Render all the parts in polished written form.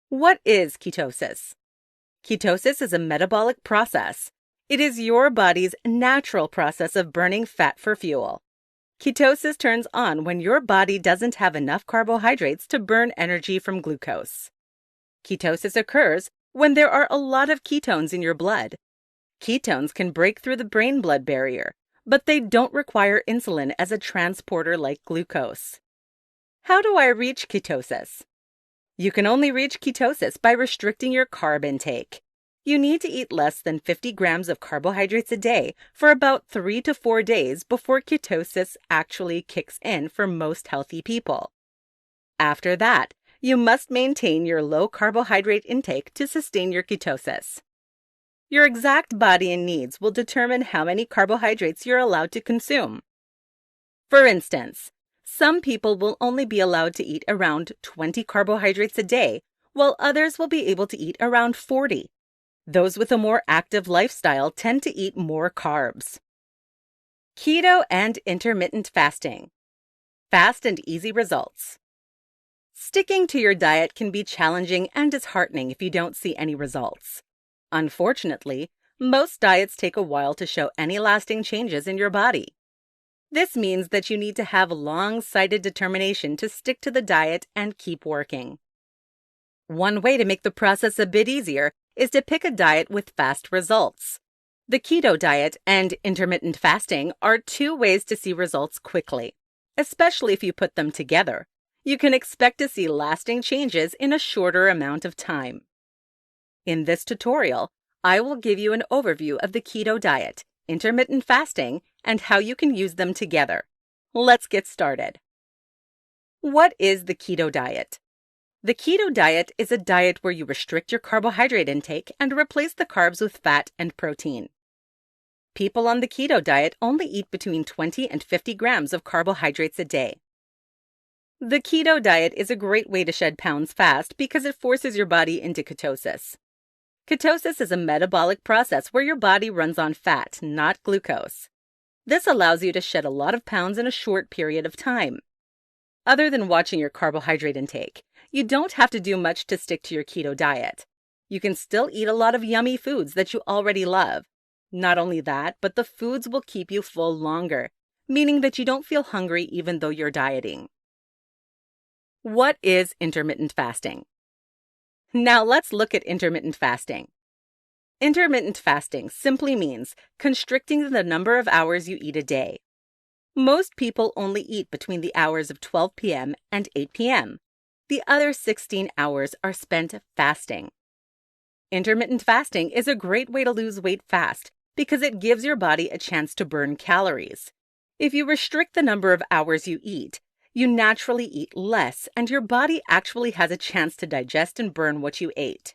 What is ketosis? Ketosis is a metabolic process. It is your body's natural process of burning fat for fuel. Ketosis turns on when your body doesn't have enough carbohydrates to burn energy from glucose. Ketosis occurs when there are a lot of ketones in your blood. Ketones can break through the brain-blood barrier, but they don't require insulin as a transporter like glucose. How do I reach ketosis? You can only reach ketosis by restricting your carb intake. You need to eat less than 50 grams of carbohydrates a day for about 3 to 4 days before ketosis actually kicks in for most healthy people. After that, you must maintain your low carbohydrate intake to sustain your ketosis. Your exact body and needs will determine how many carbohydrates you're allowed to consume. For instance, some people will only be allowed to eat around 20 carbohydrates a day, while others will be able to eat around 40. Those with a more active lifestyle tend to eat more carbs. Keto and intermittent fasting. Fast and easy results. Sticking to your diet can be challenging and disheartening if you don't see any results. Unfortunately, most diets take a while to show any lasting changes in your body. This means that you need to have long-sighted determination to stick to the diet and keep working. One way to make the process a bit easier is to pick a diet with fast results. The keto diet and intermittent fasting are two ways to see results quickly, especially if you put them together. You can expect to see lasting changes in a shorter amount of time. In this tutorial, I will give you an overview of the keto diet, intermittent fasting, and how you can use them together. Let's get started. What is the keto diet? The keto diet is a diet where you restrict your carbohydrate intake and replace the carbs with fat and protein. People on the keto diet only eat between 20 and 50 grams of carbohydrates a day. The keto diet is a great way to shed pounds fast because it forces your body into ketosis. Ketosis is a metabolic process where your body runs on fat, not glucose. This allows you to shed a lot of pounds in a short period of time. Other than watching your carbohydrate intake, you don't have to do much to stick to your keto diet. You can still eat a lot of yummy foods that you already love. Not only that, but the foods will keep you full longer, meaning that you don't feel hungry even though you're dieting. What is intermittent fasting? Now let's look at intermittent fasting. Intermittent fasting simply means constricting the number of hours you eat a day. Most people only eat between the hours of 12 p.m. and 8 p.m. The other 16 hours are spent fasting. Intermittent fasting is a great way to lose weight fast because it gives your body a chance to burn calories. If you restrict the number of hours you eat, you naturally eat less and your body actually has a chance to digest and burn what you ate.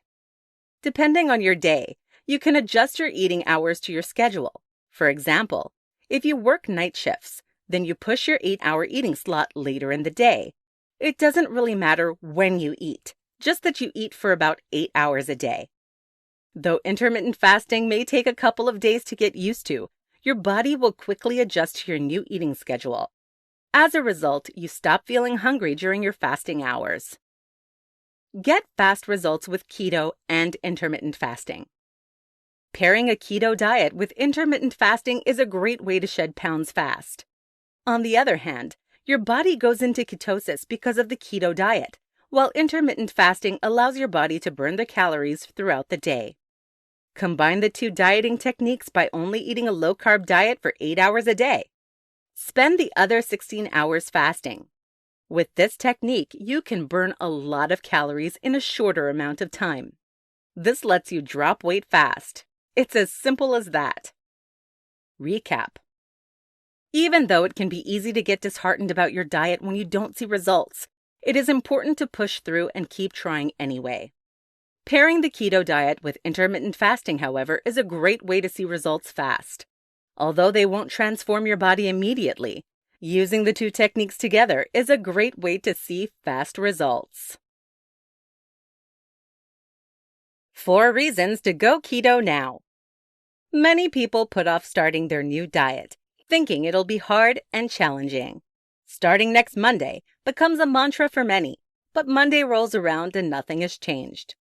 Depending on your day, you can adjust your eating hours to your schedule. For example, if you work night shifts, then you push your 8-hour eating slot later in the day. It doesn't really matter when you eat, just that you eat for about 8 hours a day. Though intermittent fasting may take a couple of days to get used to, your body will quickly adjust to your new eating schedule. As a result, you stop feeling hungry during your fasting hours. Get fast results with keto and intermittent fasting. Pairing a keto diet with intermittent fasting is a great way to shed pounds fast. On the other hand, your body goes into ketosis because of the keto diet, while intermittent fasting allows your body to burn the calories throughout the day. Combine the two dieting techniques by only eating a low-carb diet for 8 hours a day. Spend the other 16 hours fasting. With this technique, you can burn a lot of calories in a shorter amount of time. This lets you drop weight fast. It's as simple as that. Recap. Even though it can be easy to get disheartened about your diet when you don't see results, it is important to push through and keep trying anyway. Pairing the keto diet with intermittent fasting, however, is a great way to see results fast. Although they won't transform your body immediately, using the two techniques together is a great way to see fast results. 4 reasons to go keto now. Many people put off starting their new diet, thinking it'll be hard and challenging. Starting next Monday becomes a mantra for many, but Monday rolls around and nothing has changed.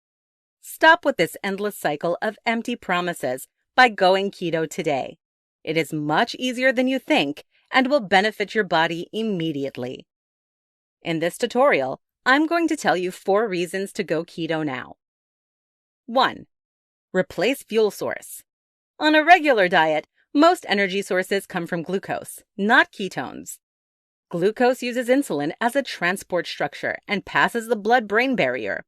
Stop with this endless cycle of empty promises by going keto today. It is much easier than you think and will benefit your body immediately. In this tutorial, I'm going to tell you 4 reasons to go keto now. 1. Replace fuel source. On a regular diet, most energy sources come from glucose, not ketones. Glucose uses insulin as a transport structure and passes the blood-brain barrier.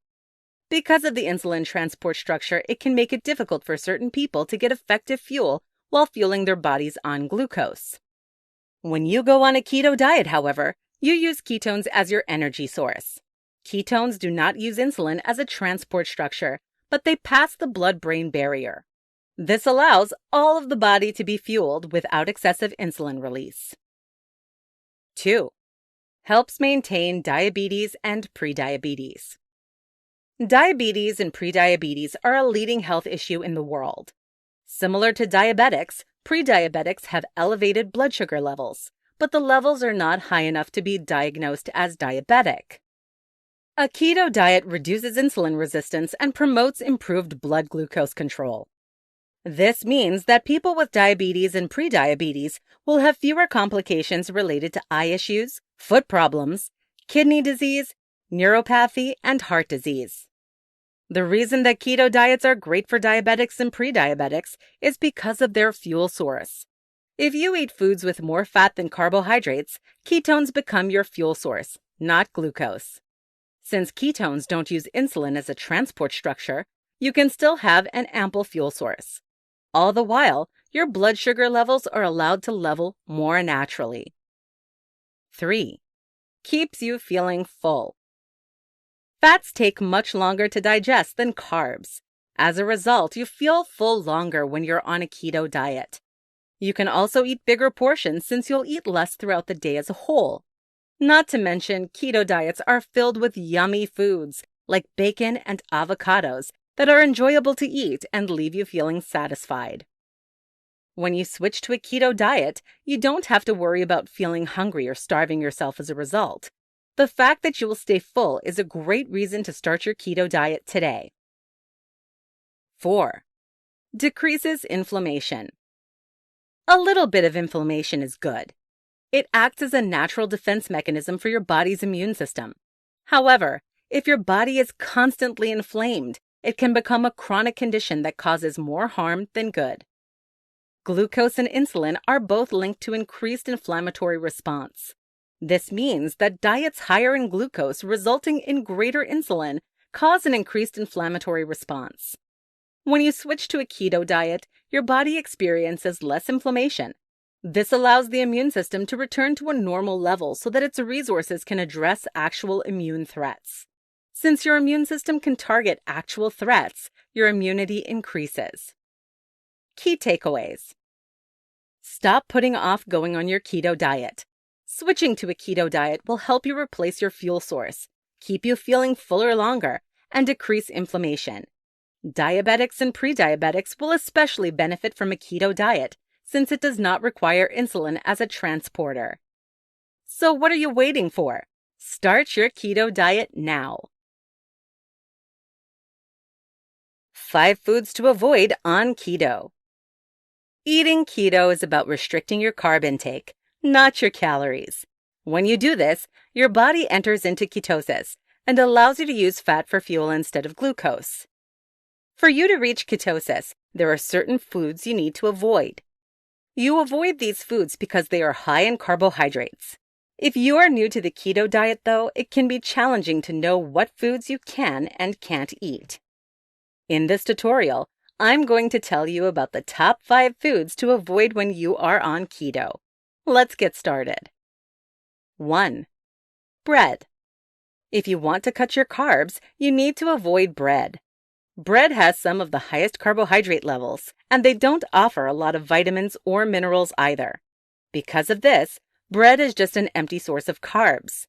Because of the insulin transport structure, it can make it difficult for certain people to get effective fuel while fueling their bodies on glucose. When you go on a keto diet, however, you use ketones as your energy source. Ketones do not use insulin as a transport structure, but they pass the blood-brain barrier. This allows all of the body to be fueled without excessive insulin release. 2. Helps maintain diabetes and prediabetes. Diabetes and prediabetes are a leading health issue in the world. Similar to diabetics, prediabetics have elevated blood sugar levels, but the levels are not high enough to be diagnosed as diabetic. A keto diet reduces insulin resistance and promotes improved blood glucose control. This means that people with diabetes and prediabetes will have fewer complications related to eye issues, foot problems, kidney disease, neuropathy, and heart disease. The reason that keto diets are great for diabetics and prediabetics is because of their fuel source. If you eat foods with more fat than carbohydrates, ketones become your fuel source, not glucose. Since ketones don't use insulin as a transport structure, you can still have an ample fuel source. All the while, your blood sugar levels are allowed to level more naturally. 3. Keeps you feeling full. Fats take much longer to digest than carbs. As a result, you feel full longer when you're on a keto diet. You can also eat bigger portions since you'll eat less throughout the day as a whole. Not to mention, keto diets are filled with yummy foods like bacon and avocados that are enjoyable to eat and leave you feeling satisfied. When you switch to a keto diet, you don't have to worry about feeling hungry or starving yourself as a result. The fact that you will stay full is a great reason to start your keto diet today. 4. Decreases inflammation. A little bit of inflammation is good. It acts as a natural defense mechanism for your body's immune system. However, if your body is constantly inflamed, it can become a chronic condition that causes more harm than good. Glucose and insulin are both linked to increased inflammatory response. This means that diets higher in glucose resulting in greater insulin cause an increased inflammatory response. When you switch to a keto diet, your body experiences less inflammation. This allows the immune system to return to a normal level so that its resources can address actual immune threats. Since your immune system can target actual threats, your immunity increases. Key takeaways. Stop putting off going on your keto diet. Switching to a keto diet will help you replace your fuel source, keep you feeling fuller longer, and decrease inflammation. Diabetics and prediabetics will especially benefit from a keto diet since it does not require insulin as a transporter. So what are you waiting for? Start your keto diet now. 5 foods to avoid on keto. Eating keto is about restricting your carb intake, not your calories. When you do this, your body enters into ketosis and allows you to use fat for fuel instead of glucose. For you to reach ketosis, there are certain foods you need to avoid. You avoid these foods because they are high in carbohydrates. If you are new to the keto diet, though, it can be challenging to know what foods you can and can't eat. In this tutorial, I'm going to tell you about the top 5 foods to avoid when you are on keto. Let's get started. 1. Bread. If you want to cut your carbs, you need to avoid bread. Bread has some of the highest carbohydrate levels, and they don't offer a lot of vitamins or minerals either. Because of this, bread is just an empty source of carbs.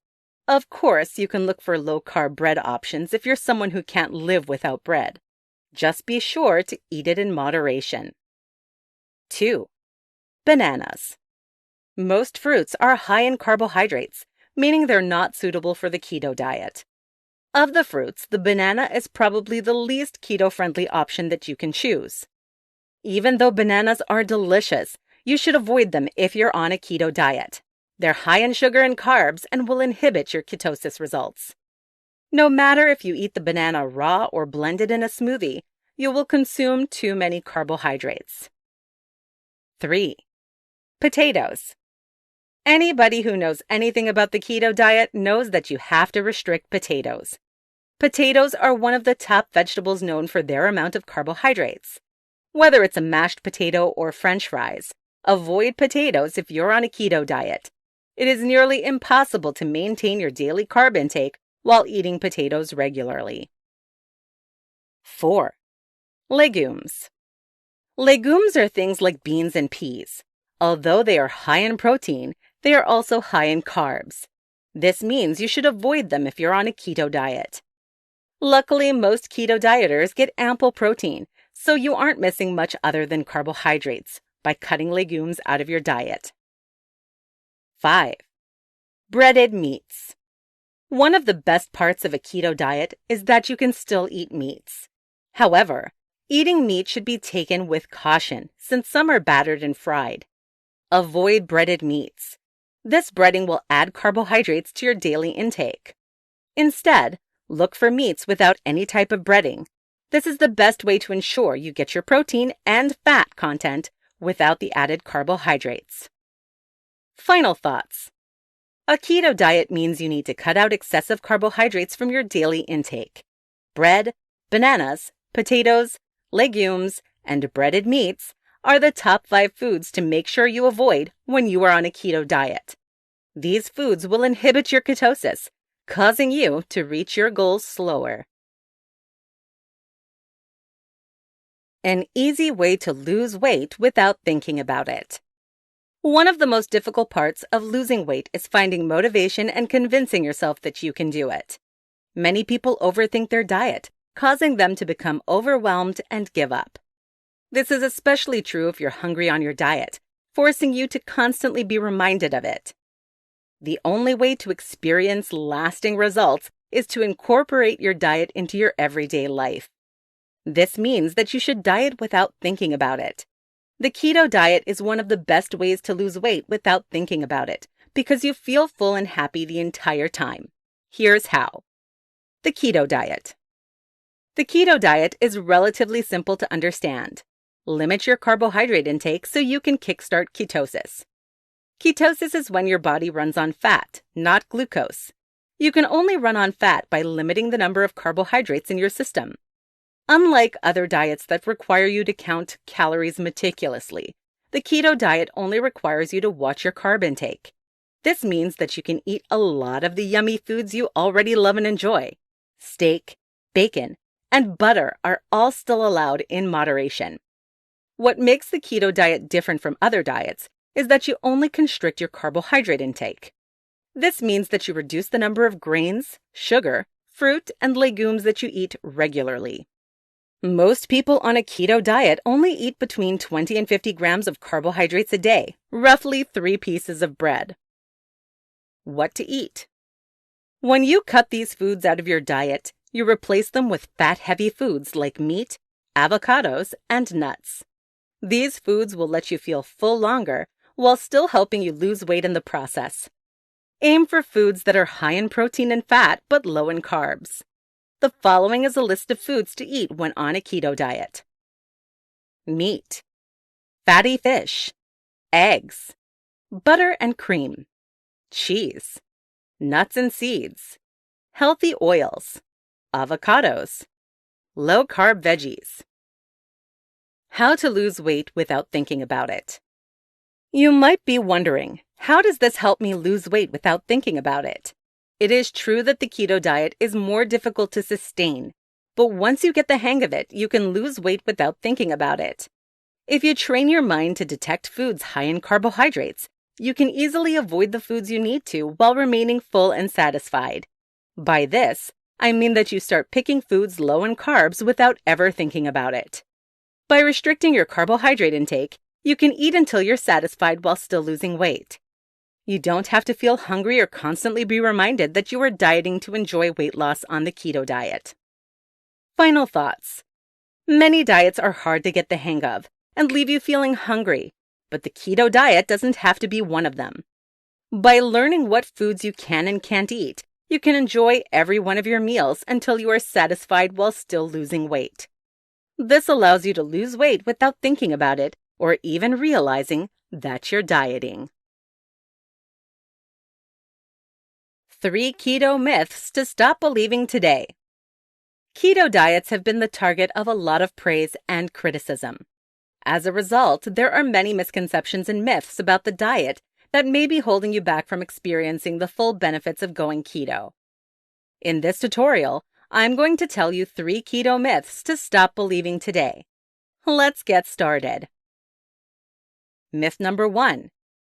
Of course, you can look for low-carb bread options if you're someone who can't live without bread. Just be sure to eat it in moderation. 2. Bananas. Most fruits are high in carbohydrates, meaning they're not suitable for the keto diet. Of the fruits, the banana is probably the least keto-friendly option that you can choose. Even though bananas are delicious, you should avoid them if you're on a keto diet. They're high in sugar and carbs and will inhibit your ketosis results. No matter if you eat the banana raw or blended in a smoothie, you will consume too many carbohydrates. 3. Potatoes. Anybody who knows anything about the keto diet knows that you have to restrict potatoes. Potatoes are one of the top vegetables known for their amount of carbohydrates. Whether it's a mashed potato or French fries, avoid potatoes if you're on a keto diet. It is nearly impossible to maintain your daily carb intake while eating potatoes regularly. 4. Legumes. Legumes are things like beans and peas. Although they are high in protein, they are also high in carbs. This means you should avoid them if you're on a keto diet. Luckily, most keto dieters get ample protein, so you aren't missing much other than carbohydrates by cutting legumes out of your diet. 5. Breaded meats. One of the best parts of a keto diet is that you can still eat meats. However, eating meat should be taken with caution since some are battered and fried. Avoid breaded meats. This breading will add carbohydrates to your daily intake. Instead, look for meats without any type of breading. This is the best way to ensure you get your protein and fat content without the added carbohydrates. Final thoughts. A keto diet means you need to cut out excessive carbohydrates from your daily intake. Bread, bananas, potatoes, legumes, and breaded meats are the top 5 foods to make sure you avoid when you are on a keto diet. These foods will inhibit your ketosis, causing you to reach your goals slower. An easy way to lose weight without thinking about it. One of the most difficult parts of losing weight is finding motivation and convincing yourself that you can do it. Many people overthink their diet, causing them to become overwhelmed and give up. This is especially true if you're hungry on your diet, forcing you to constantly be reminded of it. The only way to experience lasting results is to incorporate your diet into your everyday life. This means that you should diet without thinking about it. The keto diet is one of the best ways to lose weight without thinking about it because you feel full and happy the entire time. Here's how. The keto diet. The keto diet is relatively simple to understand. Limit your carbohydrate intake so you can kickstart ketosis. Ketosis is when your body runs on fat, not glucose. You can only run on fat by limiting the number of carbohydrates in your system. Unlike other diets that require you to count calories meticulously, the keto diet only requires you to watch your carb intake. This means that you can eat a lot of the yummy foods you already love and enjoy. Steak, bacon, and butter are all still allowed in moderation. What makes the keto diet different from other diets is that you only constrict your carbohydrate intake. This means that you reduce the number of grains, sugar, fruit, and legumes that you eat regularly. Most people on a keto diet only eat between 20 and 50 grams of carbohydrates a day, roughly 3 pieces of bread. What to eat? When you cut these foods out of your diet, you replace them with fat-heavy foods like meat, avocados, and nuts. These foods will let you feel full longer while still helping you lose weight in the process. Aim for foods that are high in protein and fat but low in carbs. The following is a list of foods to eat when on a keto diet. Meat, fatty fish, eggs, butter and cream, cheese, nuts and seeds, healthy oils, avocados, low-carb veggies. How to lose weight without thinking about it. You might be wondering, how does this help me lose weight without thinking about it? It is true that the keto diet is more difficult to sustain, but once you get the hang of it, you can lose weight without thinking about it. If you train your mind to detect foods high in carbohydrates, you can easily avoid the foods you need to while remaining full and satisfied. By this, I mean that you start picking foods low in carbs without ever thinking about it. By restricting your carbohydrate intake, you can eat until you're satisfied while still losing weight. You don't have to feel hungry or constantly be reminded that you are dieting to enjoy weight loss on the keto diet. Final thoughts. Many diets are hard to get the hang of and leave you feeling hungry, but the keto diet doesn't have to be one of them. By learning what foods you can and can't eat, you can enjoy every one of your meals until you are satisfied while still losing weight. This allows you to lose weight without thinking about it or even realizing that you're dieting. 3 keto myths to stop believing today. Keto diets have been the target of a lot of praise and criticism. As a result, there are many misconceptions and myths about the diet that may be holding you back from experiencing the full benefits of going keto. In this tutorial, I'm going to tell you 3 keto myths to stop believing today. Let's get started. Myth number 1.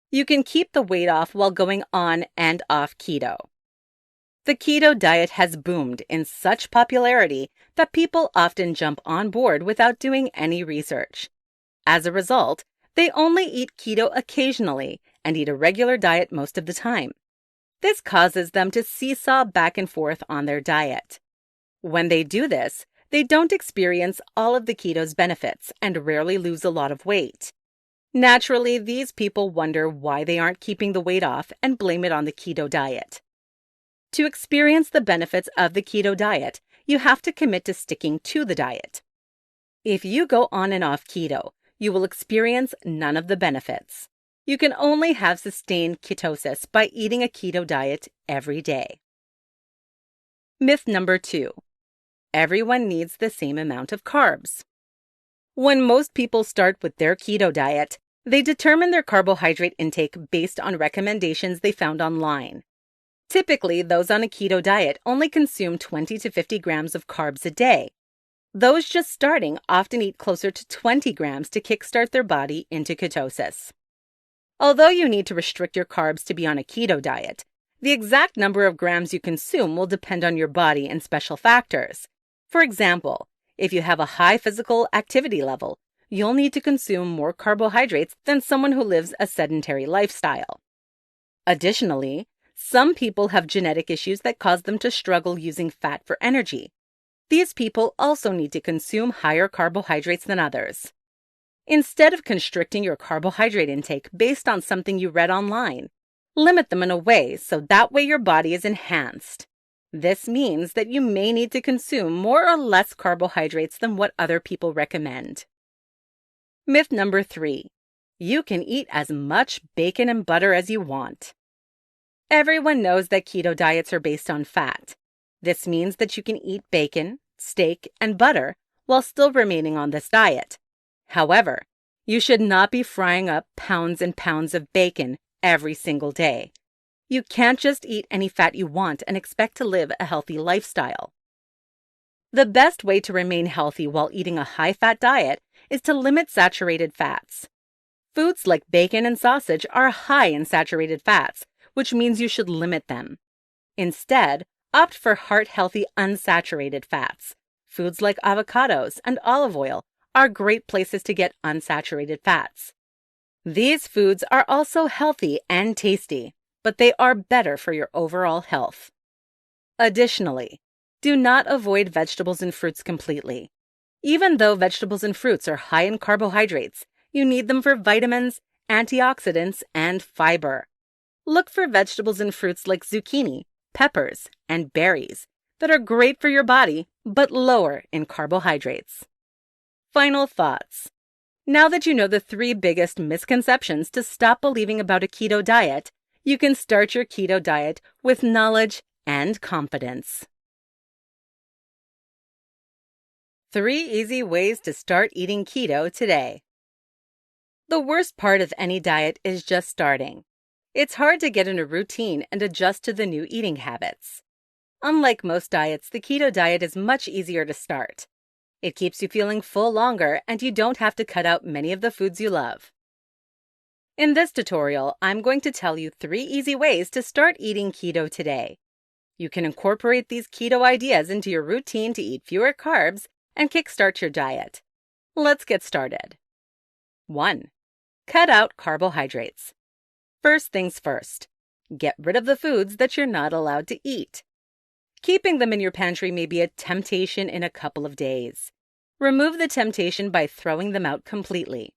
You can keep the weight off while going on and off keto. The keto diet has boomed in such popularity that people often jump on board without doing any research. As a result, they only eat keto occasionally and eat a regular diet most of the time. This causes them to seesaw back and forth on their diet. When they do this, they don't experience all of the keto's benefits and rarely lose a lot of weight. Naturally, these people wonder why they aren't keeping the weight off and blame it on the keto diet. To experience the benefits of the keto diet, you have to commit to sticking to the diet. If you go on and off keto, you will experience none of the benefits. You can only have sustained ketosis by eating a keto diet every day. Myth number 2. Everyone needs the same amount of carbs. When most people start with their keto diet, they determine their carbohydrate intake based on recommendations they found online. Typically, those on a keto diet only consume 20 to 50 grams of carbs a day. Those just starting often eat closer to 20 grams to kickstart their body into ketosis. Although you need to restrict your carbs to be on a keto diet, the exact number of grams you consume will depend on your body and special factors. For example, if you have a high physical activity level, you'll need to consume more carbohydrates than someone who lives a sedentary lifestyle. Additionally, some people have genetic issues that cause them to struggle using fat for energy. These people also need to consume higher carbohydrates than others. Instead of constricting your carbohydrate intake based on something you read online, limit them in a way so that way your body is enhanced. This means that you may need to consume more or less carbohydrates than what other people recommend. Myth number 3. You can eat as much bacon and butter as you want. Everyone knows that keto diets are based on fat. This means that you can eat bacon, steak, and butter while still remaining on this diet. However, you should not be frying up pounds and pounds of bacon every single day. You can't just eat any fat you want and expect to live a healthy lifestyle. The best way to remain healthy while eating a high-fat diet is to limit saturated fats. Foods like bacon and sausage are high in saturated fats, which means you should limit them. Instead, opt for heart-healthy unsaturated fats. Foods like avocados and olive oil are great places to get unsaturated fats. These foods are also healthy and tasty, but they are better for your overall health. Additionally, do not avoid vegetables and fruits completely. Even though vegetables and fruits are high in carbohydrates, you need them for vitamins, antioxidants, and fiber. Look for vegetables and fruits like zucchini, peppers, and berries that are great for your body but lower in carbohydrates. Final thoughts. Now that you know the 3 biggest misconceptions to stop believing about a keto diet, you can start your keto diet with knowledge and confidence. 3 easy ways to start eating keto today. The worst part of any diet is just starting. It's hard to get in a routine and adjust to the new eating habits. Unlike most diets, the keto diet is much easier to start. It keeps you feeling full longer and you don't have to cut out many of the foods you love. In this tutorial, I'm going to tell you 3 easy ways to start eating keto today. You can incorporate these keto ideas into your routine to eat fewer carbs and kickstart your diet. Let's get started. 1. Cut out carbohydrates. First things first, get rid of the foods that you're not allowed to eat. Keeping them in your pantry may be a temptation in a couple of days. Remove the temptation by throwing them out completely.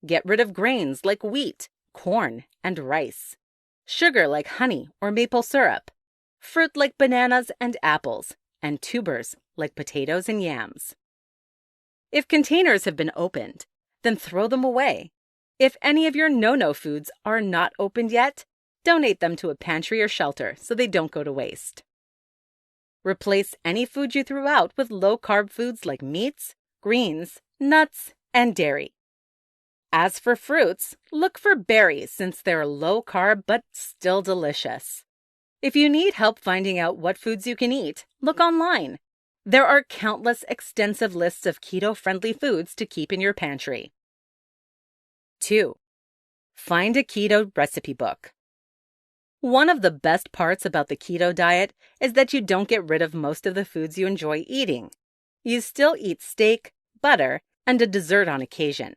Get rid of grains like wheat, corn, and rice. Sugar like honey or maple syrup. Fruit like bananas and apples, and tubers like potatoes and yams. If containers have been opened, then throw them away. If any of your no-no foods are not opened yet, donate them to a pantry or shelter so they don't go to waste. Replace any food you threw out with low-carb foods like meats, greens, nuts, and dairy. As for fruits, look for berries since they're low-carb but still delicious. If you need help finding out what foods you can eat, look online. There are countless extensive lists of keto-friendly foods to keep in your pantry. 2. Find a keto recipe book. One of the best parts about the keto diet is that you don't get rid of most of the foods you enjoy eating. You still eat steak, butter, and a dessert on occasion.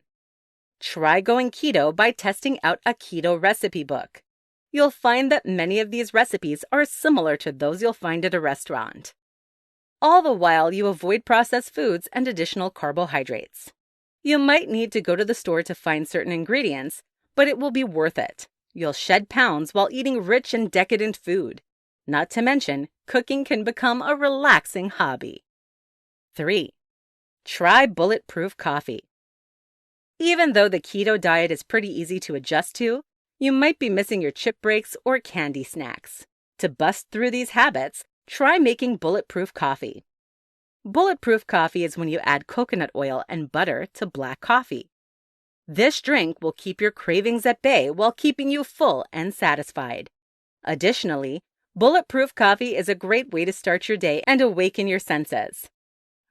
Try going keto by testing out a keto recipe book. You'll find that many of these recipes are similar to those you'll find at a restaurant. All the while, you avoid processed foods and additional carbohydrates. You might need to go to the store to find certain ingredients, but it will be worth it. You'll shed pounds while eating rich and decadent food. Not to mention, cooking can become a relaxing hobby. 3. Try bulletproof coffee. Even though the keto diet is pretty easy to adjust to, you might be missing your chip breaks or candy snacks. To bust through these habits, try making bulletproof coffee. Bulletproof coffee is when you add coconut oil and butter to black coffee. This drink will keep your cravings at bay while keeping you full and satisfied. Additionally, bulletproof coffee is a great way to start your day and awaken your senses.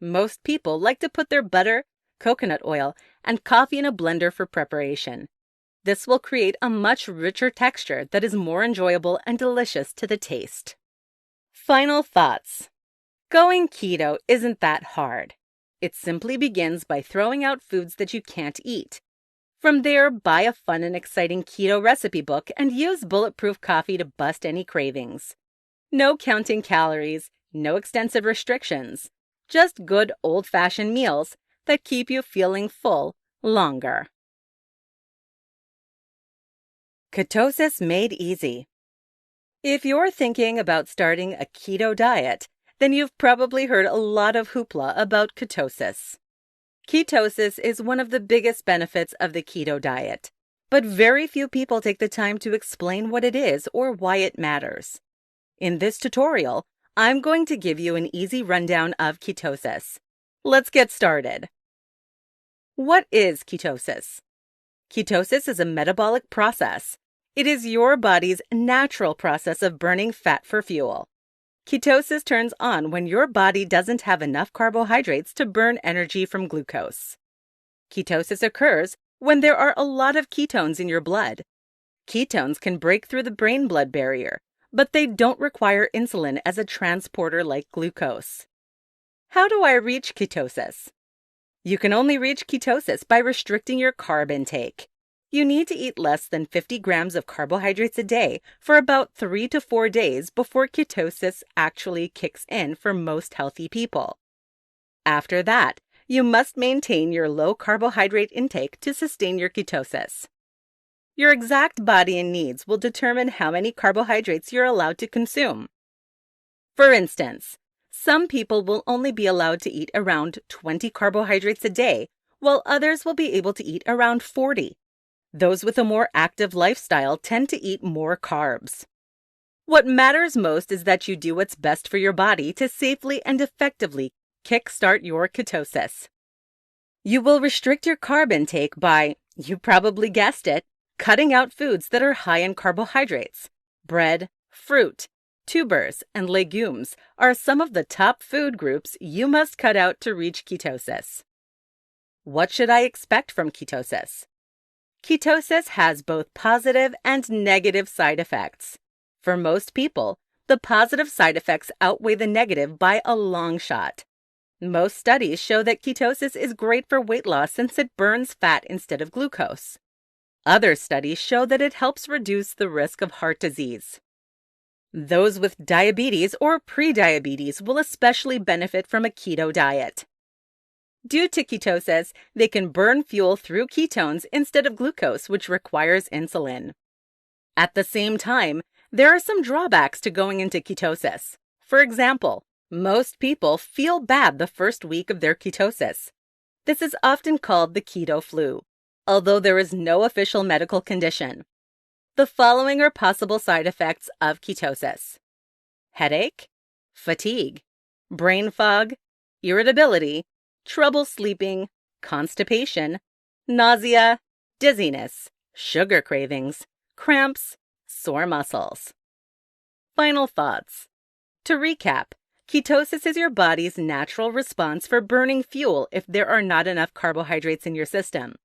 Most people like to put their butter, coconut oil, and coffee in a blender for preparation. This will create a much richer texture that is more enjoyable and delicious to the taste. Final thoughts. Going keto isn't that hard. It simply begins by throwing out foods that you can't eat. From there, buy a fun and exciting keto recipe book and use bulletproof coffee to bust any cravings. No counting calories, no extensive restrictions. Just good old-fashioned meals that keep you feeling full longer. Ketosis made easy. If you're thinking about starting a keto diet, then you've probably heard a lot of hoopla about ketosis. Ketosis is one of the biggest benefits of the keto diet, but very few people take the time to explain what it is or why it matters. In this tutorial, I'm going to give you an easy rundown of ketosis. Let's get started. What is ketosis? Ketosis is a metabolic process. It is your body's natural process of burning fat for fuel. Ketosis turns on when your body doesn't have enough carbohydrates to burn energy from glucose. Ketosis occurs when there are a lot of ketones in your blood. Ketones can break through the brain-blood barrier, but they don't require insulin as a transporter like glucose. How do I reach ketosis? You can only reach ketosis by restricting your carb intake. You need to eat less than 50 grams of carbohydrates a day for about 3 to 4 days before ketosis actually kicks in for most healthy people. After that, you must maintain your low carbohydrate intake to sustain your ketosis. Your exact body needs will determine how many carbohydrates you're allowed to consume. For instance, some people will only be allowed to eat around 20 carbohydrates a day, while others will be able to eat around 40. Those with a more active lifestyle tend to eat more carbs. What matters most is that you do what's best for your body to safely and effectively kickstart your ketosis. You will restrict your carb intake by, you probably guessed it, cutting out foods that are high in carbohydrates. Bread, fruit, tubers, and legumes are some of the top food groups you must cut out to reach ketosis. What should I expect from ketosis? Ketosis has both positive and negative side effects. For most people, the positive side effects outweigh the negative by a long shot. Most studies show that ketosis is great for weight loss since it burns fat instead of glucose. Other studies show that it helps reduce the risk of heart disease. Those with diabetes or prediabetes will especially benefit from a keto diet. Due to ketosis, they can burn fuel through ketones instead of glucose, which requires insulin. At the same time, there are some drawbacks to going into ketosis. For example, most people feel bad the first week of their ketosis. This is often called the keto flu, although there is no official medical condition. The following are possible side effects of ketosis: headache, fatigue, brain fog, irritability, trouble sleeping, constipation, nausea, dizziness, sugar cravings, cramps, sore muscles. Final thoughts. To recap, ketosis is your body's natural response for burning fuel if there are not enough carbohydrates in your system.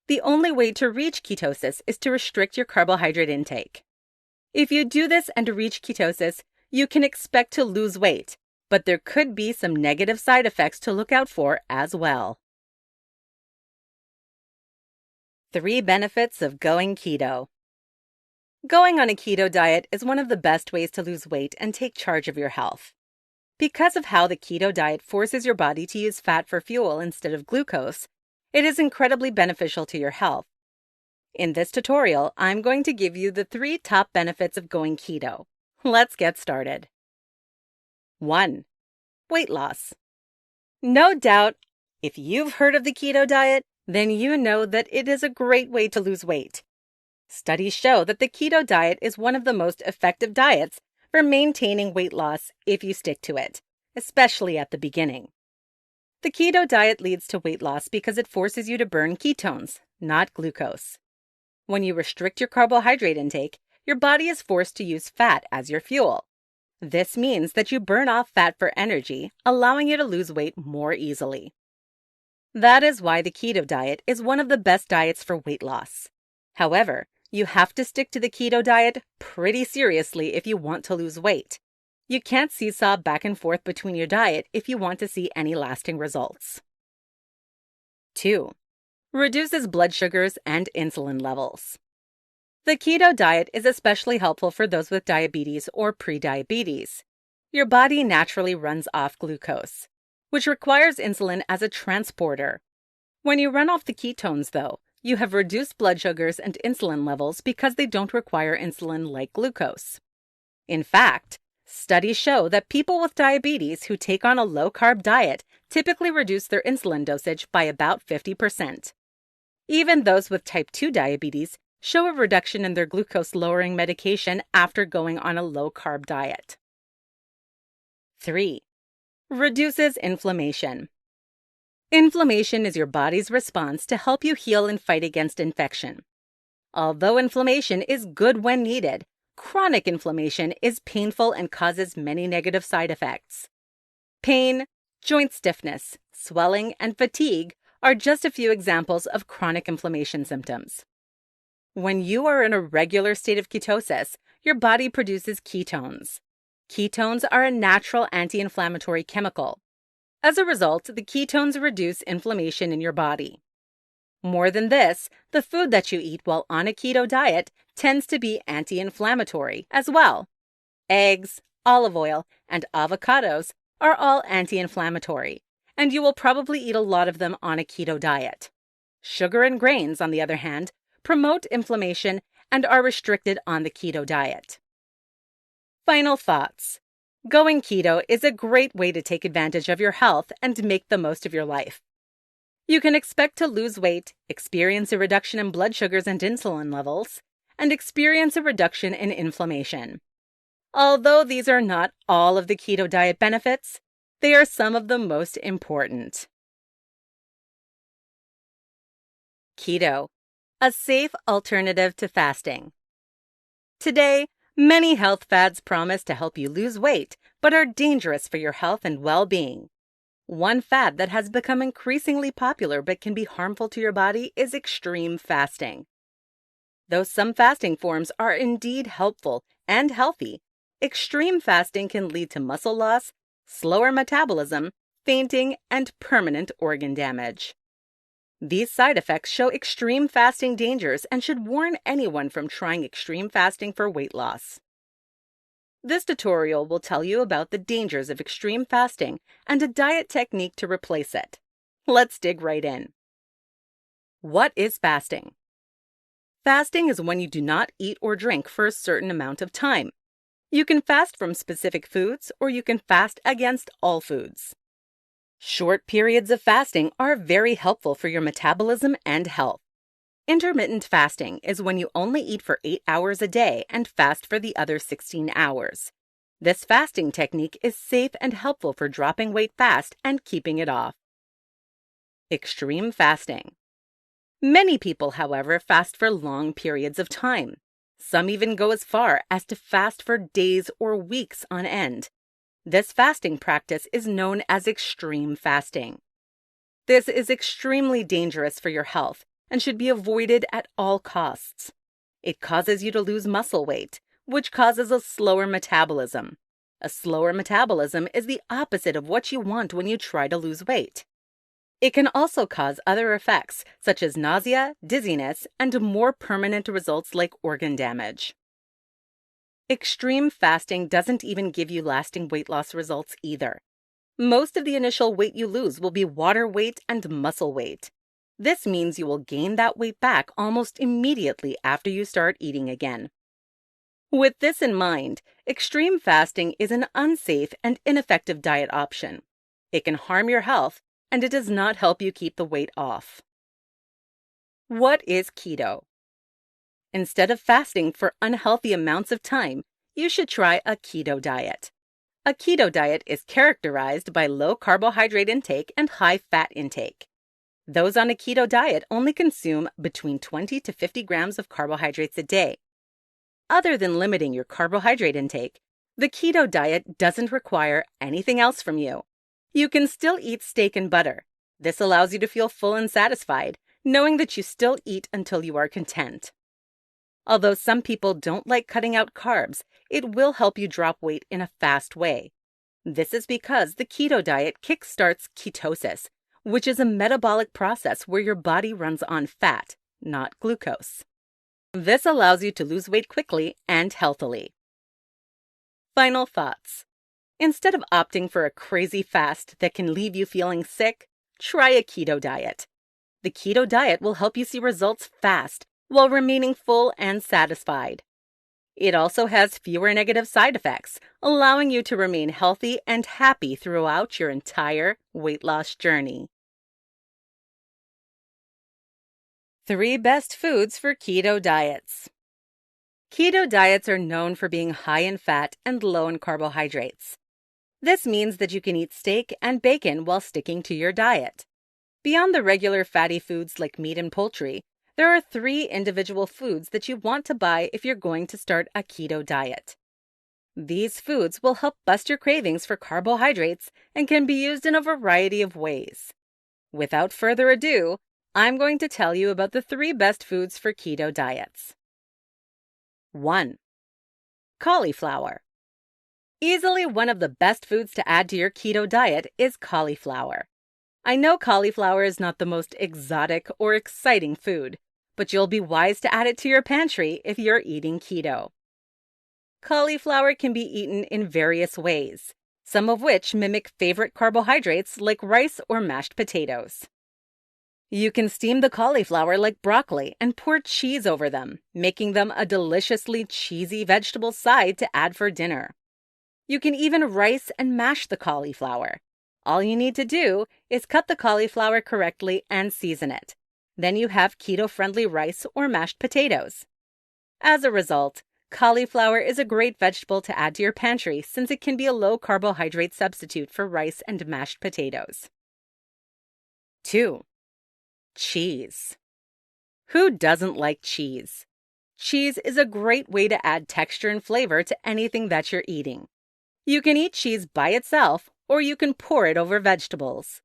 The only way to reach ketosis is to restrict your carbohydrate intake. If you do this and reach ketosis, you can expect to lose weight, but there could be some negative side effects to look out for as well. 3 benefits of going keto. Going on a keto diet is one of the best ways to lose weight and take charge of your health. Because of how the keto diet forces your body to use fat for fuel instead of glucose, it is incredibly beneficial to your health. In this tutorial, I'm going to give you the 3 top benefits of going keto. Let's get started. 1. Weight loss. No doubt, if you've heard of the keto diet, then you know that it is a great way to lose weight. Studies show that the keto diet is one of the most effective diets for maintaining weight loss if you stick to it, especially at the beginning. The keto diet leads to weight loss because it forces you to burn ketones, not glucose. When you restrict your carbohydrate intake, your body is forced to use fat as your fuel. This means that you burn off fat for energy, allowing you to lose weight more easily. That is why the keto diet is one of the best diets for weight loss. However, you have to stick to the keto diet pretty seriously if you want to lose weight. You can't seesaw back and forth between your diet if you want to see any lasting results. 2. Reduces blood sugars and insulin levels. The keto diet is especially helpful for those with diabetes or prediabetes. Your body naturally runs off glucose, which requires insulin as a transporter. When you run off the ketones, though, you have reduced blood sugars and insulin levels because they don't require insulin like glucose. In fact, studies show that people with diabetes who take on a low-carb diet typically reduce their insulin dosage by about 50%. Even those with type 2 diabetes show a reduction in their glucose-lowering medication after going on a low-carb diet. 3. Reduces inflammation. Inflammation is your body's response to help you heal and fight against infection. Although inflammation is good when needed, chronic inflammation is painful and causes many negative side effects. Pain, joint stiffness, swelling, and fatigue are just a few examples of chronic inflammation symptoms. When you are in a regular state of ketosis, your body produces ketones. Ketones are a natural anti-inflammatory chemical. As a result, the ketones reduce inflammation in your body. More than this, the food that you eat while on a keto diet tends to be anti-inflammatory as well. Eggs, olive oil, and avocados are all anti-inflammatory, and you will probably eat a lot of them on a keto diet. Sugar and grains, on the other hand, promote inflammation and are restricted on the keto diet. Final thoughts. Going keto is a great way to take advantage of your health and make the most of your life. You can expect to lose weight, experience a reduction in blood sugars and insulin levels, and experience a reduction in inflammation. Although these are not all of the keto diet benefits, they are some of the most important. Keto, a safe alternative to fasting. Today, many health fads promise to help you lose weight, but are dangerous for your health and well-being. One fad that has become increasingly popular but can be harmful to your body is extreme fasting. Though some fasting forms are indeed helpful and healthy, extreme fasting can lead to muscle loss, slower metabolism, fainting, and permanent organ damage. These side effects show extreme fasting dangers and should warn anyone from trying extreme fasting for weight loss. This tutorial will tell you about the dangers of extreme fasting and a diet technique to replace it. Let's dig right in. What is fasting? Fasting is when you do not eat or drink for a certain amount of time. You can fast from specific foods, or you can fast against all foods. Short periods of fasting are very helpful for your metabolism and health. Intermittent fasting is when you only eat for 8 hours a day and fast for the other 16 hours. This fasting technique is safe and helpful for dropping weight fast and keeping it off. Extreme fasting. Many people, however, fast for long periods of time. Some even go as far as to fast for days or weeks on end. This fasting practice is known as extreme fasting. This is extremely dangerous for your health and should be avoided at all costs. It causes you to lose muscle weight, which causes a slower metabolism. A slower metabolism is the opposite of what you want when you try to lose weight. It can also cause other effects, such as nausea, dizziness, and more permanent results like organ damage. Extreme fasting doesn't even give you lasting weight loss results either. Most of the initial weight you lose will be water weight and muscle weight. This means you will gain that weight back almost immediately after you start eating again. With this in mind, extreme fasting is an unsafe and ineffective diet option. It can harm your health, and it does not help you keep the weight off. What is keto? Instead of fasting for unhealthy amounts of time, you should try a keto diet. A keto diet is characterized by low carbohydrate intake and high fat intake. Those on a keto diet only consume between 20 to 50 grams of carbohydrates a day. Other than limiting your carbohydrate intake, the keto diet doesn't require anything else from you. You can still eat steak and butter. This allows you to feel full and satisfied, knowing that you still eat until you are content. Although some people don't like cutting out carbs, it will help you drop weight in a fast way. This is because the keto diet kickstarts ketosis, which is a metabolic process where your body runs on fat, not glucose. This allows you to lose weight quickly and healthily. Final thoughts. Instead of opting for a crazy fast that can leave you feeling sick, try a keto diet. The keto diet will help you see results fast while remaining full and satisfied. It also has fewer negative side effects, allowing you to remain healthy and happy throughout your entire weight loss journey. 3 best foods for keto diets. Keto diets are known for being high in fat and low in carbohydrates. This means that you can eat steak and bacon while sticking to your diet. Beyond the regular fatty foods like meat and poultry, there are 3 individual foods that you want to buy if you're going to start a keto diet. These foods will help bust your cravings for carbohydrates and can be used in a variety of ways. Without further ado, I'm going to tell you about the 3 best foods for keto diets. 1. Cauliflower. Easily one of the best foods to add to your keto diet is cauliflower. I know cauliflower is not the most exotic or exciting food, but you'll be wise to add it to your pantry if you're eating keto. Cauliflower can be eaten in various ways, some of which mimic favorite carbohydrates like rice or mashed potatoes. You can steam the cauliflower like broccoli and pour cheese over them, making them a deliciously cheesy vegetable side to add for dinner. You can even rice and mash the cauliflower. All you need to do is cut the cauliflower correctly and season it. Then you have keto-friendly rice or mashed potatoes. As a result, cauliflower is a great vegetable to add to your pantry since it can be a low-carbohydrate substitute for rice and mashed potatoes. 2. Cheese. Who doesn't like cheese? Cheese is a great way to add texture and flavor to anything that you're eating. You can eat cheese by itself, or you can pour it over vegetables.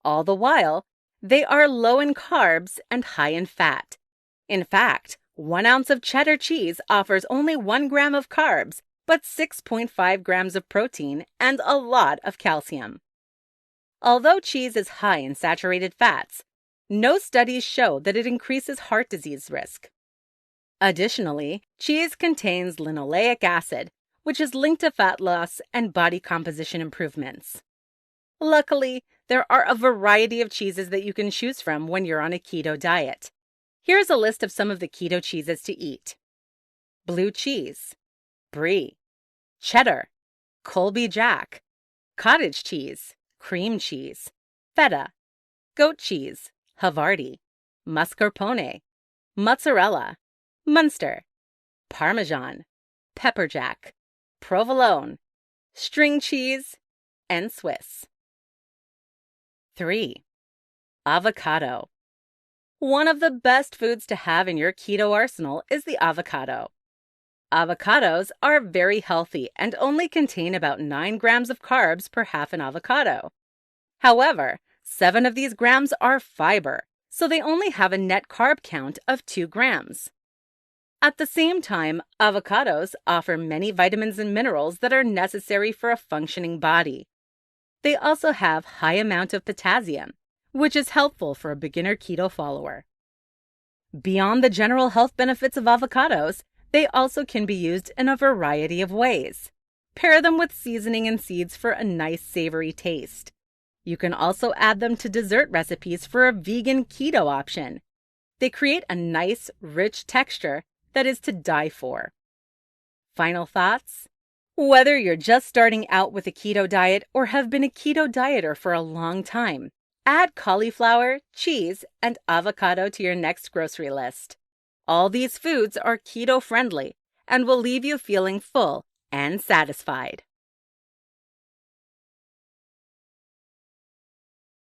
All the while, they are low in carbs and high in fat. In fact, 1 ounce of cheddar cheese offers only 1 gram of carbs, but 6.5 grams of protein and a lot of calcium. Although cheese is high in saturated fats, No studies show that it increases heart disease risk. Additionally, cheese contains linoleic acid, which is linked to fat loss and body composition improvements. Luckily, there are a variety of cheeses that you can choose from when you're on a keto diet. Here's a list of some of the keto cheeses to eat: blue cheese, brie, cheddar, Colby Jack, cottage cheese, cream cheese, feta, goat cheese, Havarti, mascarpone, mozzarella, Munster, Parmesan, pepper jack, provolone, string cheese, and Swiss. 3. Avocado. One of the best foods to have in your keto arsenal is the avocado. Avocados are very healthy and only contain about 9 grams of carbs per half an avocado. However, 7 of these grams are fiber, so they only have a net carb count of 2 grams. At the same time, avocados offer many vitamins and minerals that are necessary for a functioning body. They also have high amount of potassium, which is helpful for a beginner keto follower. Beyond the general health benefits of avocados, they also can be used in a variety of ways. Pair them with seasoning and seeds for a nice savory taste. You can also add them to dessert recipes for a vegan keto option. They create a nice, rich texture that is to die for. Final thoughts? Whether you're just starting out with a keto diet or have been a keto dieter for a long time, add cauliflower, cheese, and avocado to your next grocery list. All these foods are keto-friendly and will leave you feeling full and satisfied.